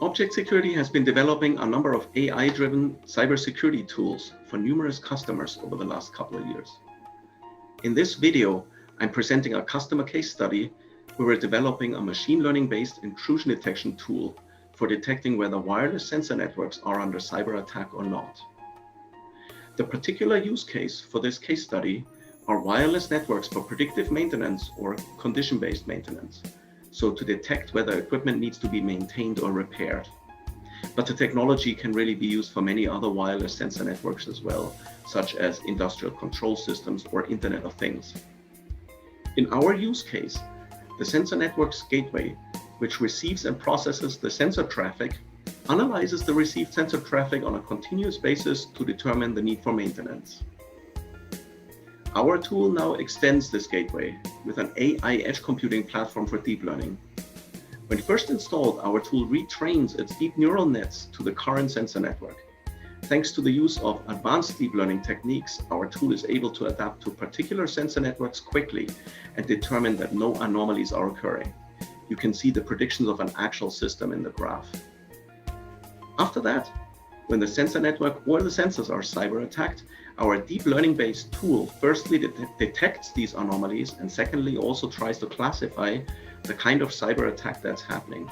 ObjectSecurity has been developing a number of AI-driven cybersecurity tools for numerous customers over the last couple of years. In this video, I'm presenting a customer case study where we're developing a machine learning-based intrusion detection tool for detecting whether wireless sensor networks are under cyber attack or not. The particular use case for this case study are wireless networks for predictive maintenance or condition-based maintenance, so to detect whether equipment needs to be maintained or repaired. But the technology can really be used for many other wireless sensor networks as well, such as industrial control systems or Internet of Things. In our use case, the sensor network's gateway, which receives and processes the sensor traffic, analyzes the received sensor traffic on a continuous basis to determine the need for maintenance. Our tool now extends this gateway with an AI edge computing platform for deep learning. When first installed, our tool retrains its deep neural nets to the current sensor network. Thanks to the use of advanced deep learning techniques, our tool is able to adapt to particular sensor networks quickly and determine that no anomalies are occurring. You can see the predictions of an actual system in the graph. After that, when the sensor network or the sensors are cyber attacked, our deep learning-based tool firstly detects these anomalies and secondly also tries to classify the kind of cyber attack that's happening.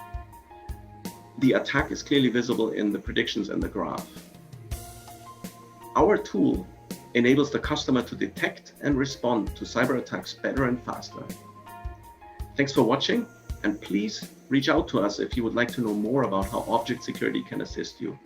The attack is clearly visible in the predictions in the graph. Our tool enables the customer to detect and respond to cyber attacks better and faster. Thanks for watching, and please reach out to us if you would like to know more about how ObjectSecurity can assist you.